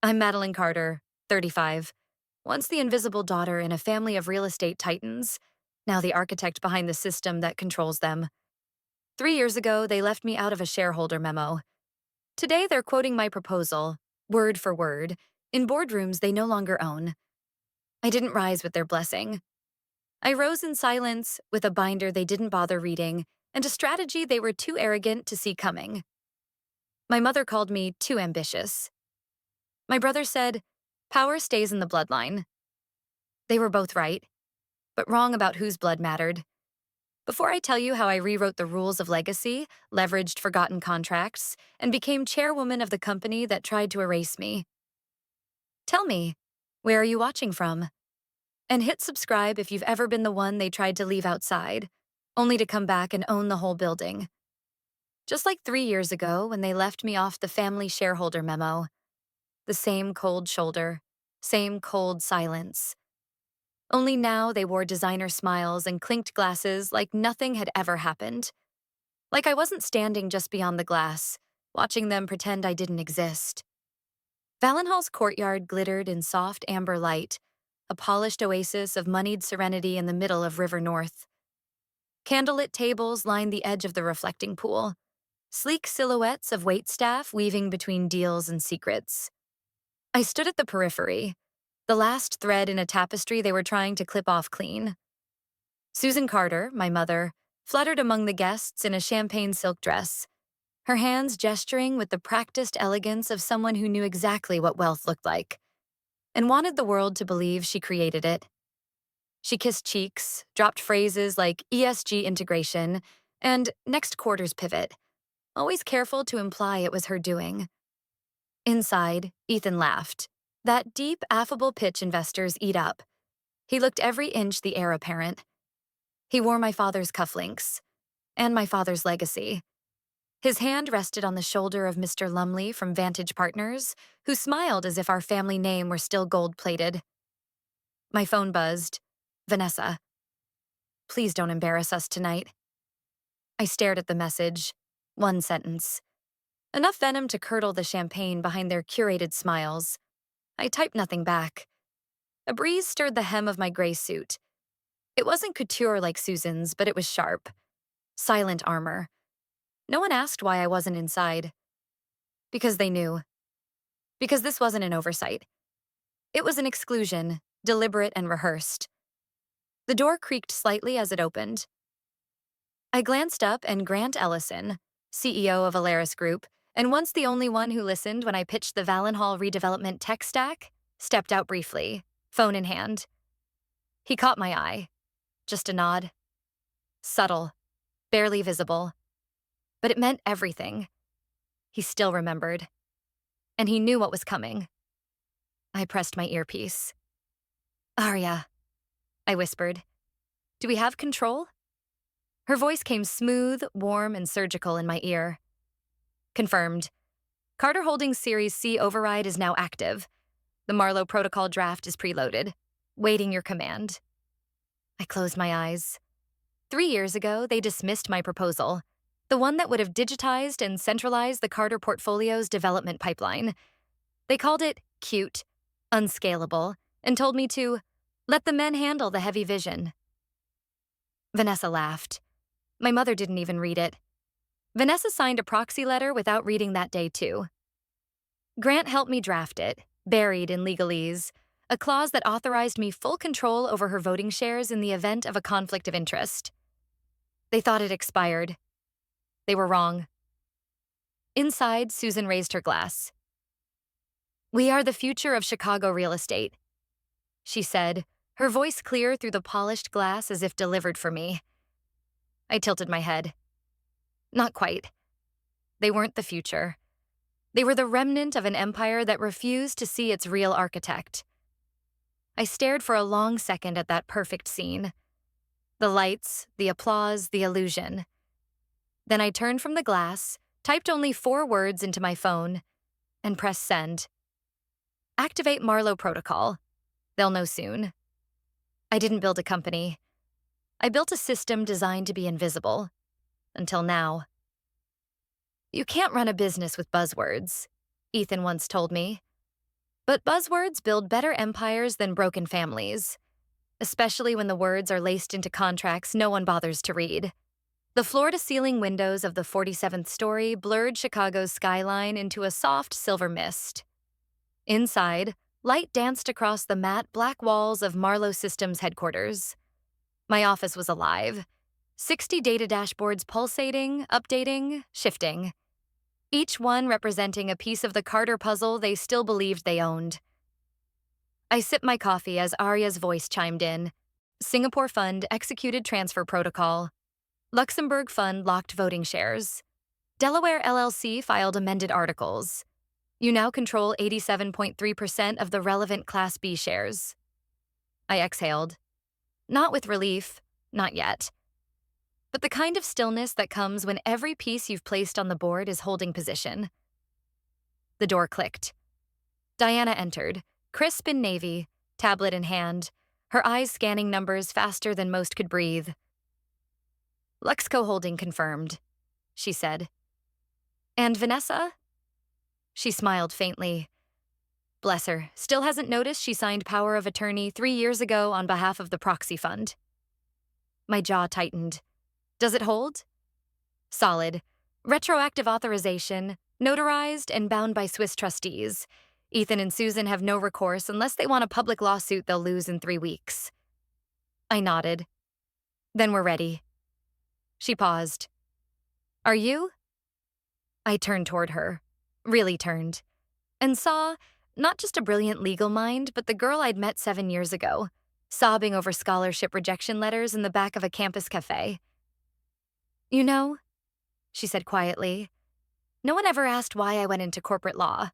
I'm Madelyn Carter, 35, once the invisible daughter in a family of real estate titans, now the architect behind the system that controls them. 3 years ago, they left me out of a shareholder memo. Today, they're quoting my proposal, word for word, in boardrooms they no longer own. I didn't rise with their blessing. I rose in silence with a binder they didn't bother reading and a strategy they were too arrogant to see coming. My mother called me too ambitious. My brother said, power stays in the bloodline. They were both right, but wrong about whose blood mattered. Before I tell you how I rewrote the rules of legacy, leveraged forgotten contracts, and became chairwoman of the company that tried to erase me, tell me, where are you watching from? And hit subscribe if you've ever been the one they tried to leave outside, only to come back and own the whole building. Just like 3 years ago when they left me off the family shareholder memo. The same cold shoulder, same cold silence. Only now they wore designer smiles and clinked glasses like nothing had ever happened. Like I wasn't standing just beyond the glass, watching them pretend I didn't exist. Valenhall's courtyard glittered in soft amber light, a polished oasis of moneyed serenity in the middle of River North. Candlelit tables lined the edge of the reflecting pool, sleek silhouettes of waitstaff weaving between deals and secrets. I stood at the periphery, the last thread in a tapestry they were trying to clip off clean. Susan Carter, my mother, fluttered among the guests in a champagne silk dress, her hands gesturing with the practiced elegance of someone who knew exactly what wealth looked like, and wanted the world to believe she created it. She kissed cheeks, dropped phrases like ESG integration and next quarter's pivot, always careful to imply it was her doing. Inside, Ethan laughed. That deep, affable pitch investors eat up. He looked every inch the heir apparent. He wore my father's cufflinks, and my father's legacy. His hand rested on the shoulder of Mr. Lumley from Vantage Partners, who smiled as if our family name were still gold-plated. My phone buzzed. Vanessa. Please don't embarrass us tonight. I stared at the message. One sentence. Enough venom to curdle the champagne behind their curated smiles. I typed nothing back. A breeze stirred the hem of my gray suit. It wasn't couture like Susan's, but it was sharp. Silent armor. No one asked why I wasn't inside. Because they knew. Because this wasn't an oversight. It was an exclusion, deliberate and rehearsed. The door creaked slightly as it opened. I glanced up and Grant Ellison, CEO of Alaris Group, and once the only one who listened when I pitched the Valenhall redevelopment tech stack, stepped out briefly, phone in hand. He caught my eye. Just a nod. Subtle, barely visible. But it meant everything. He still remembered. And he knew what was coming. I pressed my earpiece. Arya, I whispered. Do we have control? Her voice came smooth, warm, and surgical in my ear. Confirmed. Carter Holdings Series C override is now active. The Marlowe protocol draft is preloaded. Waiting your command. I closed my eyes. 3 years ago, they dismissed my proposal, the one that would have digitized and centralized the Carter portfolio's development pipeline. They called it cute, unscalable, and told me to let the men handle the heavy vision. Vanessa laughed. My mother didn't even read it. Vanessa signed a proxy letter without reading that day, too. Grant helped me draft it, buried in legalese, a clause that authorized me full control over her voting shares in the event of a conflict of interest. They thought it expired. They were wrong. Inside, Susan raised her glass. We are the future of Chicago real estate, she said, her voice clear through the polished glass as if delivered for me. I tilted my head. Not quite. They weren't the future. They were the remnant of an empire that refused to see its real architect. I stared for a long second at that perfect scene. The lights, the applause, the illusion. Then I turned from the glass, typed only 4 words into my phone, and pressed send. Activate Marlowe protocol. They'll know soon. I didn't build a company. I built a system designed to be invisible. Until now. You can't run a business with buzzwords, Ethan once told me. But buzzwords build better empires than broken families, especially when the words are laced into contracts no one bothers to read. The floor-to-ceiling windows of the 47th story blurred Chicago's skyline into a soft silver mist. Inside, light danced across the matte black walls of Marlowe Systems headquarters. My office was alive. 60 data dashboards pulsating, updating, shifting. Each one representing a piece of the Carter puzzle they still believed they owned. I sipped my coffee as Arya's voice chimed in. Singapore Fund executed transfer protocol. Luxembourg Fund locked voting shares. Delaware LLC filed amended articles. You now control 87.3% of the relevant Class B shares. I exhaled. Not with relief, not yet. But the kind of stillness that comes when every piece you've placed on the board is holding position. The door clicked. Diana entered, crisp in navy, tablet in hand, her eyes scanning numbers faster than most could breathe. Luxco Holding confirmed, she said. And Vanessa? She smiled faintly. Bless her, still hasn't noticed she signed power of attorney 3 years ago on behalf of the proxy fund. My jaw tightened. Does it hold? Solid. Retroactive authorization, notarized and bound by Swiss trustees. Ethan and Susan have no recourse unless they want a public lawsuit they'll lose in 3 weeks. I nodded. Then we're ready. She paused. Are you? I turned toward her, really turned, and saw not just a brilliant legal mind, but the girl I'd met 7 years ago, sobbing over scholarship rejection letters in the back of a campus cafe. You know, she said quietly, no one ever asked why I went into corporate law.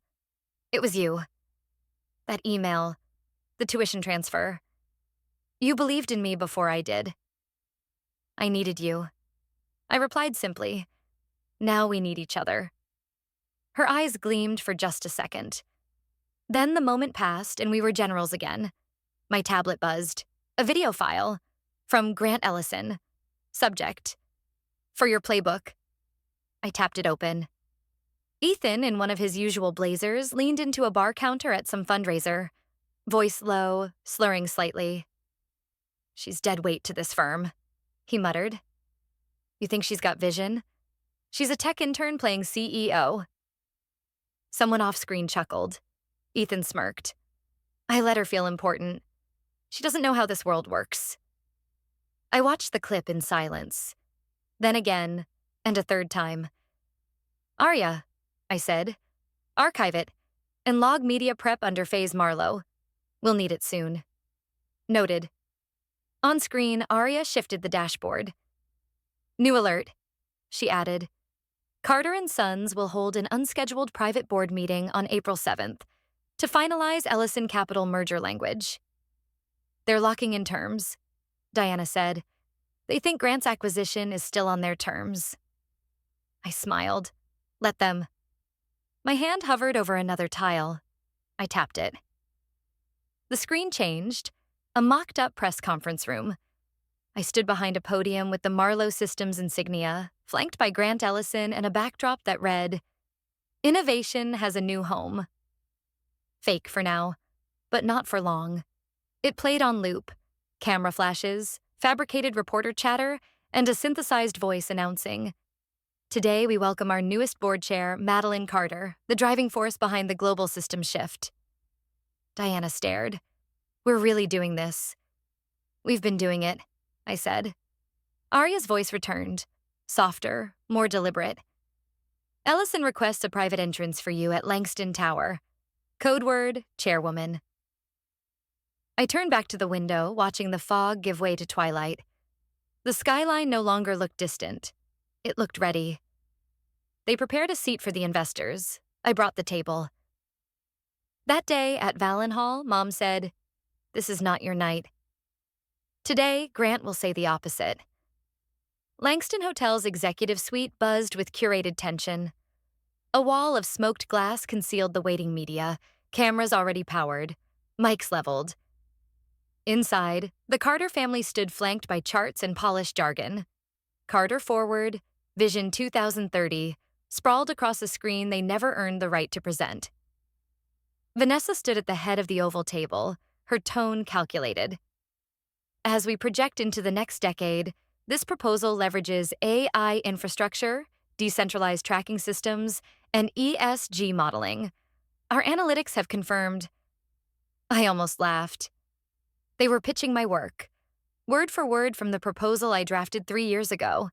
It was you. That email, the tuition transfer. You believed in me before I did. I needed you. I replied simply, now we need each other. Her eyes gleamed for just a second. Then the moment passed and we were generals again. My tablet buzzed. A video file. From Grant Ellison. Subject. For your playbook. I tapped it open. Ethan, in one of his usual blazers, leaned into a bar counter at some fundraiser. Voice low, slurring slightly. She's dead weight to this firm, he muttered. You think she's got vision? She's a tech intern playing CEO. Someone off-screen chuckled. Ethan smirked. I let her feel important. She doesn't know how this world works. I watched the clip in silence. Then again, and a third time. Arya, I said. Archive it, and log media prep under Faze Marlowe. We'll need it soon. Noted. On screen, Arya shifted the dashboard. New alert, she added. Carter and Sons will hold an unscheduled private board meeting on April 7th to finalize Ellison Capital merger language. They're locking in terms, Diana said. They think Grant's acquisition is still on their terms. I smiled. Let them. My hand hovered over another tile. I tapped it. The screen changed, a mocked-up press conference room. I stood behind a podium with the Marlowe Systems insignia, flanked by Grant Ellison and a backdrop that read, Innovation has a new home. Fake for now, but not for long. It played on loop, camera flashes, fabricated reporter chatter, and a synthesized voice announcing, Today we welcome our newest board chair, Madelyn Carter, the driving force behind the global system shift. Diana stared. We're really doing this. We've been doing it, I said. Arya's voice returned, softer, more deliberate. Ellison requests a private entrance for you at Langston Tower. Code word, chairwoman. I turned back to the window, watching the fog give way to twilight. The skyline no longer looked distant. It looked ready. They prepared a seat for the investors. I brought the table. That day at Vallon Hall, Mom said, This is not your night. Today, Grant will say the opposite. Langston Hotel's executive suite buzzed with curated tension. A wall of smoked glass concealed the waiting media, cameras already powered, mics leveled. Inside, the Carter family stood flanked by charts and polished jargon. Carter Forward, Vision 2030, sprawled across a screen they never earned the right to present. Vanessa stood at the head of the oval table, her tone calculated. As we project into the next decade, this proposal leverages AI infrastructure, decentralized tracking systems, and ESG modeling. Our analytics have confirmed. I almost laughed. They were pitching my work, word for word from the proposal I drafted 3 years ago.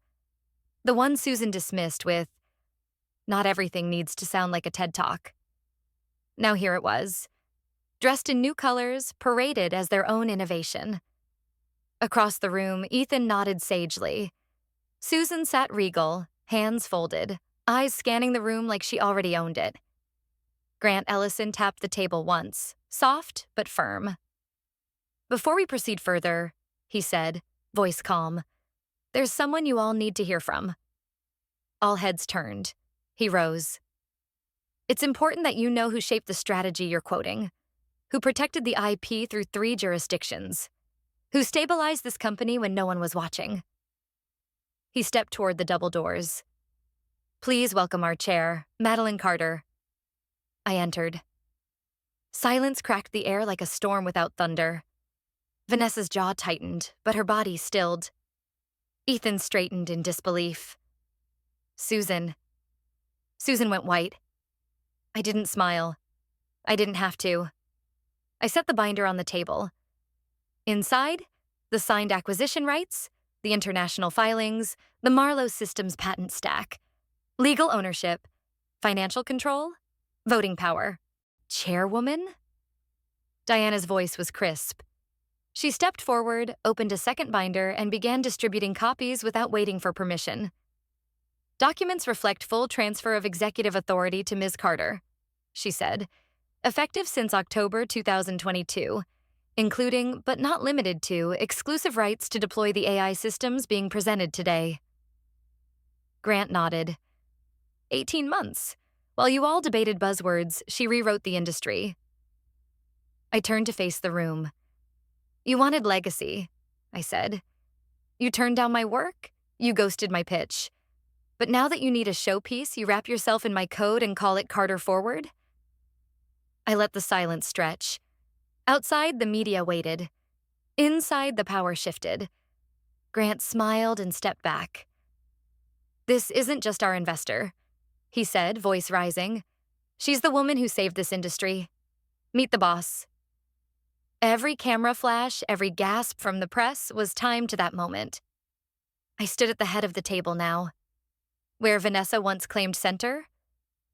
The one Susan dismissed with, "Not everything needs to sound like a TED Talk." Now here it was, dressed in new colors, paraded as their own innovation. Across the room, Ethan nodded sagely. Susan sat regal, hands folded, eyes scanning the room like she already owned it. Grant Ellison tapped the table once, soft but firm. "Before we proceed further," he said, voice calm, "there's someone you all need to hear from." All heads turned. He rose. "It's important that you know who shaped the strategy you're quoting, who protected the IP through 3 jurisdictions, who stabilized this company when no one was watching." He stepped toward the double doors. "Please welcome our chair, Madelyn Carter." I entered. Silence cracked the air like a storm without thunder. Vanessa's jaw tightened, but her body stilled. Ethan straightened in disbelief. Susan. Susan went white. I didn't smile. I didn't have to. I set the binder on the table. Inside, the signed acquisition rights, the international filings, the Marlowe Systems patent stack, legal ownership, financial control, voting power. Chairwoman? Diana's voice was crisp. She stepped forward, opened a second binder, and began distributing copies without waiting for permission. "Documents reflect full transfer of executive authority to Ms. Carter," she said, "effective since October 2022, including, but not limited to, exclusive rights to deploy the AI systems being presented today." Grant nodded. 18 months. While you all debated buzzwords, she rewrote the industry. I turned to face the room. "You wanted legacy," I said. "You turned down my work, you ghosted my pitch. But now that you need a showpiece, you wrap yourself in my code and call it Carter Forward?" I let the silence stretch. Outside, the media waited. Inside, the power shifted. Grant smiled and stepped back. "This isn't just our investor," he said, voice rising. "She's the woman who saved this industry. Meet the boss." Every camera flash, every gasp from the press was timed to that moment. I stood at the head of the table now. Where Vanessa once claimed center,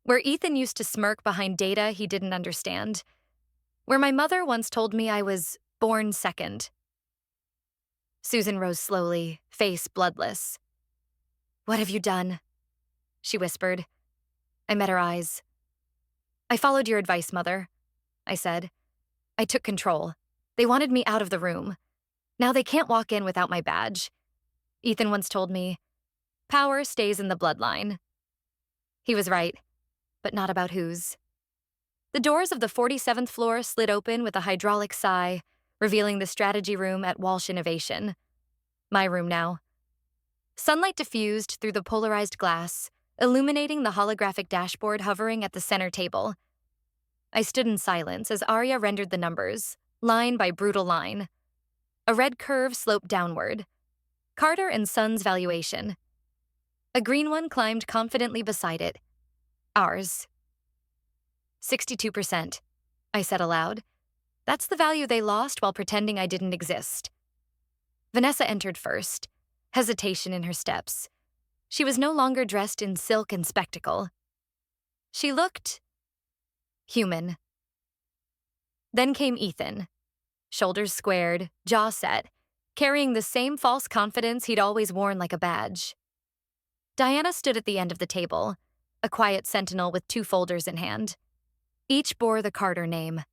where Ethan used to smirk behind data he didn't understand, where my mother once told me I was born second. Susan rose slowly, face bloodless. "What have you done?" she whispered. I met her eyes. "I followed your advice, Mother," I said. "I took control. They wanted me out of the room. Now they can't walk in without my badge. Ethan once told me, power stays in the bloodline." He was right, but not about whose. The doors of the 47th floor slid open with a hydraulic sigh, revealing the strategy room at Walsh Innovation. My room now. Sunlight diffused through the polarized glass, illuminating the holographic dashboard hovering at the center table. I stood in silence as Arya rendered the numbers, line by brutal line. A red curve sloped downward. Carter and Sons valuation. A green one climbed confidently beside it. Ours. 62%, I said aloud. That's the value they lost while pretending I didn't exist. Vanessa entered first, hesitation in her steps. She was no longer dressed in silk and spectacle. She looked human. Then came Ethan, shoulders squared, jaw set, carrying the same false confidence he'd always worn like a badge. Diana stood at the end of the table, a quiet sentinel with 2 folders in hand. Each bore the Carter name.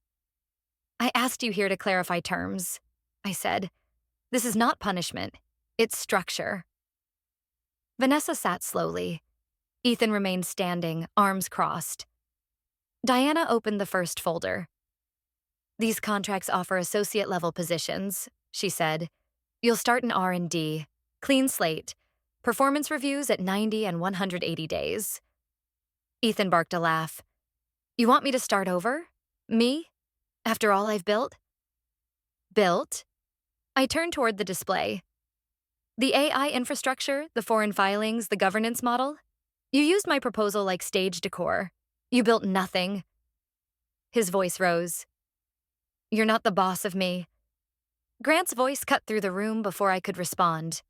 "I asked you here to clarify terms," I said. "This is not punishment. It's structure." Vanessa sat slowly. Ethan remained standing, arms crossed. Diana opened the first folder. "These contracts offer associate-level positions," she said. "You'll start in R&D, clean slate, performance reviews at 90 and 180 days. Ethan barked a laugh. "You want me to start over? Me? After all I've built? Built? I turned toward the display. The AI infrastructure, the foreign filings, the governance model? You used my proposal like stage decor. You built nothing. His voice rose. You're not the boss of me. Grant's voice cut through the room before I could respond.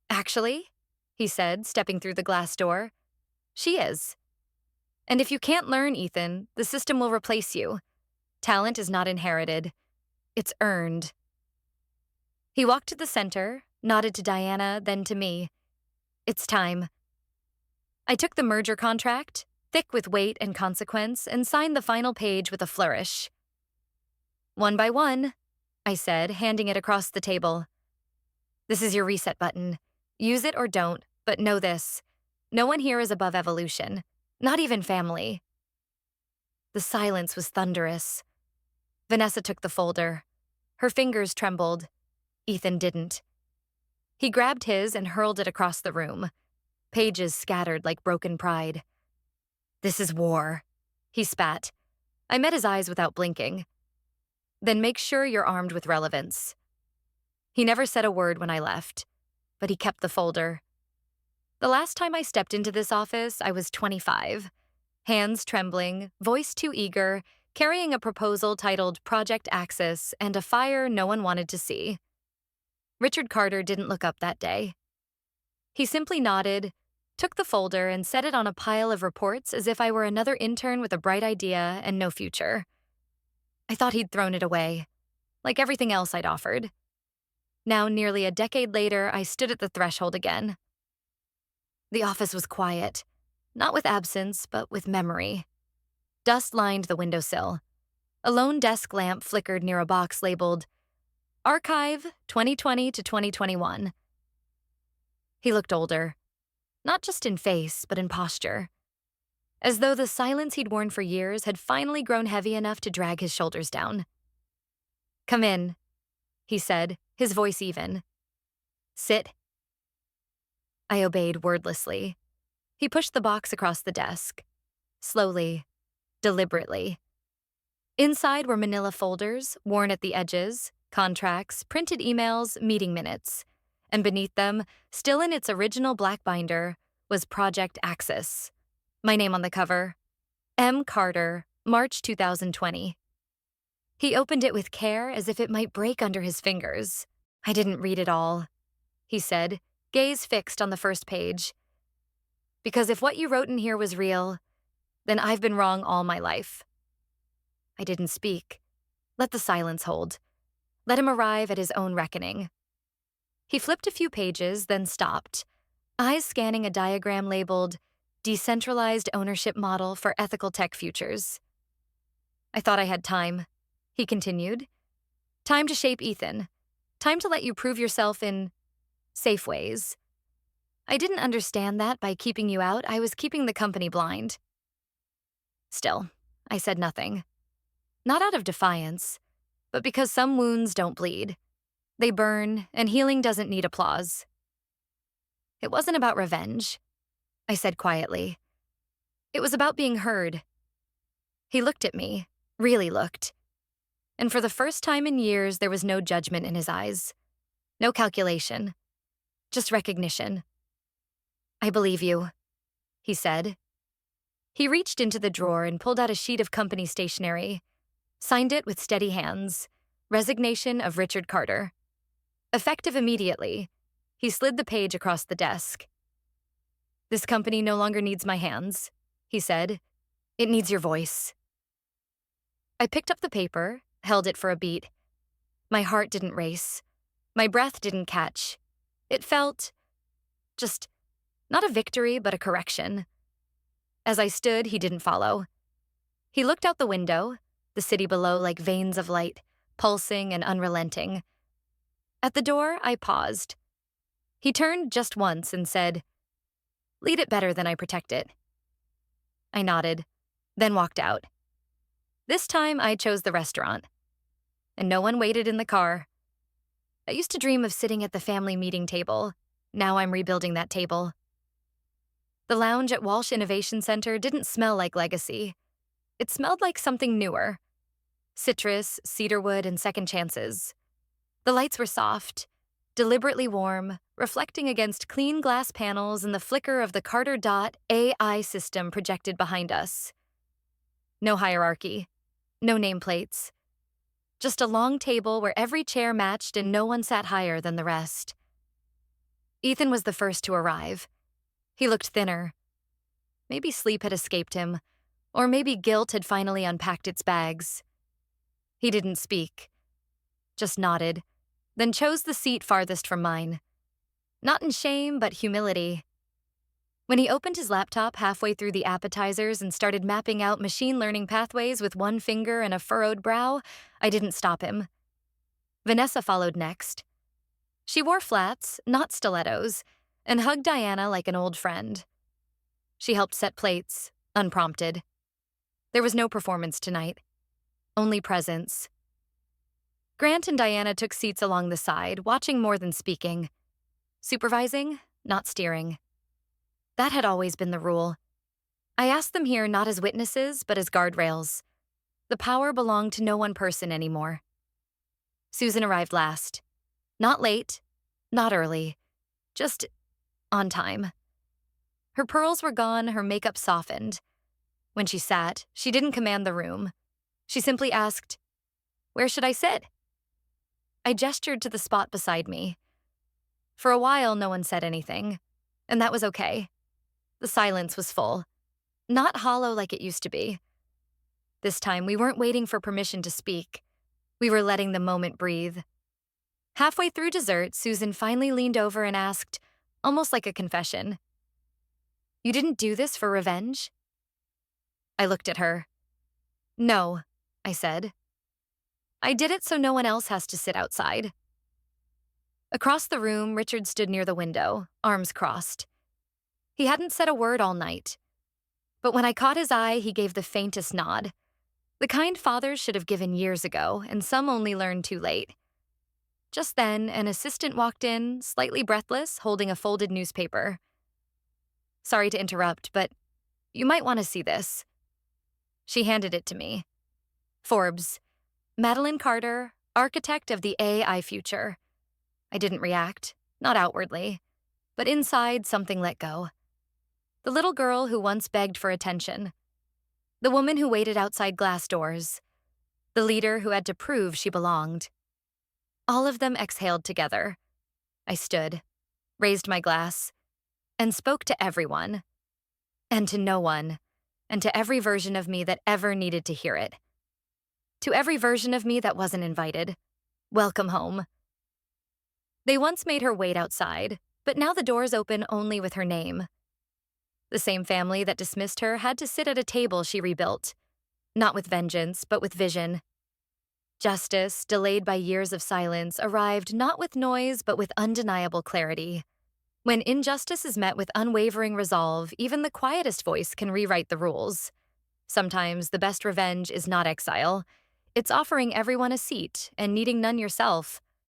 Actually, he said, stepping through the glass door, she is. And if you can't learn, Ethan, the system will replace you. Talent is not inherited. It's earned. He walked to the center, nodded to Diana, then to me. It's time. I took the merger contract, thick with weight and consequence, and signed the final page with a flourish. One by one, I said, handing it across the table. This is your reset button. Use it or don't, but know this. No one here is above evolution, not even family. The silence was thunderous. Vanessa took the folder. Her fingers trembled. Ethan didn't. He grabbed his and hurled it across the room. Pages scattered like broken pride. This is war, he spat. I met his eyes without blinking. Then make sure you're armed with relevance. He never said a word when I left, but he kept the folder. The last time I stepped into this office, I was 25. Hands trembling, voice too eager, carrying a proposal titled Project Axis and a fire no one wanted to see. Richard Carter didn't look up that day. He simply nodded, took the folder, and set it on a pile of reports as if I were another intern with a bright idea and no future. I thought he'd thrown it away, like everything else I'd offered. Now, nearly a decade later, I stood at the threshold again. The office was quiet, not with absence, but with memory. Dust lined the windowsill. A lone desk lamp flickered near a box labeled Archive 2020 to 2021. He looked older, not just in face, but in posture, as though the silence he'd worn for years had finally grown heavy enough to drag his shoulders down. Come in, he said, his voice even. Sit. I obeyed wordlessly. He pushed the box across the desk. Slowly, deliberately. Inside were manila folders, worn at the edges, contracts, printed emails, meeting minutes. And beneath them, still in its original black binder, was Project Axis. My name on the cover, M. Carter, March 2020. He opened it with care as if it might break under his fingers. I didn't read it all, he said, gaze fixed on the first page. Because if what you wrote in here was real, then I've been wrong all my life. I didn't speak. Let the silence hold. Let him arrive at his own reckoning. He flipped a few pages, then stopped, eyes scanning a diagram labeled Decentralized Ownership Model for Ethical Tech Futures. I thought I had time, he continued. Time to shape Ethan. Time to let you prove yourself in safe ways. I didn't understand that by keeping you out, I was keeping the company blind. Still, I said nothing. Not out of defiance, but because some wounds don't bleed. They burn, and healing doesn't need applause. It wasn't about revenge, I said quietly. It was about being heard. He looked at me, really looked. And for the first time in years, there was no judgment in his eyes. No calculation. Just recognition. I believe you, he said. He reached into the drawer and pulled out a sheet of company stationery, signed it with steady hands. Resignation of Richard Carter. Effective immediately, he slid the page across the desk. This company no longer needs my hands, he said. It needs your voice. I picked up the paper, held it for a beat. My heart didn't race. My breath didn't catch. It felt just not a victory, but a correction. As I stood, he didn't follow. He looked out the window, the city below like veins of light, pulsing and unrelenting. At the door, I paused. He turned just once and said, "Lead it better than I protect it." I nodded, then walked out. This time, I chose the restaurant. And no one waited in the car. I used to dream of sitting at the family meeting table. Now I'm rebuilding that table. The lounge at Walsh Innovation Center didn't smell like legacy. It smelled like something newer. citrus, cedarwood, and second chances. The lights were soft, deliberately warm, reflecting against clean glass panels and the flicker of the Carter Dot AI system projected behind us. No hierarchy, no nameplates. Just a long table where every chair matched and no one sat higher than the rest. Ethan was the first to arrive. He looked thinner. Maybe sleep had escaped him, or maybe guilt had finally unpacked its bags. He didn't speak, just nodded, then chose the seat farthest from mine. Not in shame, but humility. When he opened his laptop halfway through the appetizers and started mapping out machine learning pathways with one finger and a furrowed brow, I didn't stop him. Vanessa followed next. She wore flats, not stilettos, and hugged Diana like an old friend. She helped set plates, unprompted. There was no performance tonight, only presence. Grant and Diana took seats along the side, watching more than speaking. Supervising, not steering. That had always been the rule. I asked them here not as witnesses, but as guardrails. The power belonged to no one person anymore. Susan arrived last. Not late, not early, just on time. Her pearls were gone, her makeup softened. When she sat, she didn't command the room. She simply asked, "Where should I sit?" I gestured to the spot beside me. For a while, no one said anything, and that was okay. The silence was full, not hollow like it used to be. This time, we weren't waiting for permission to speak. We were letting the moment breathe. Halfway through dessert, Susan finally leaned over and asked, almost like a confession, "You didn't do this for revenge?" I looked at her. "No," I said. "I did it so no one else has to sit outside." Across the room, Richard stood near the window, arms crossed. He hadn't said a word all night. But when I caught his eye, he gave the faintest nod. The kind fathers should have given years ago, and some only learned too late. Just then, an assistant walked in, slightly breathless, holding a folded newspaper. "Sorry to interrupt, but you might want to see this." She handed it to me. Forbes. Madelyn Carter, architect of the AI future. I didn't react, not outwardly, but inside something let go. The little girl who once begged for attention. The woman who waited outside glass doors. The leader who had to prove she belonged. All of them exhaled together. I stood, raised my glass, and spoke to everyone. And to no one, and to every version of me that ever needed to hear it. To every version of me that wasn't invited. Welcome home. They once made her wait outside, but now the doors open only with her name. The same family that dismissed her had to sit at a table she rebuilt, not with vengeance, but with vision. Justice, delayed by years of silence, arrived not with noise, but with undeniable clarity. When injustice is met with unwavering resolve, even the quietest voice can rewrite the rules. Sometimes the best revenge is not exile. It's offering everyone a seat and needing none yourself.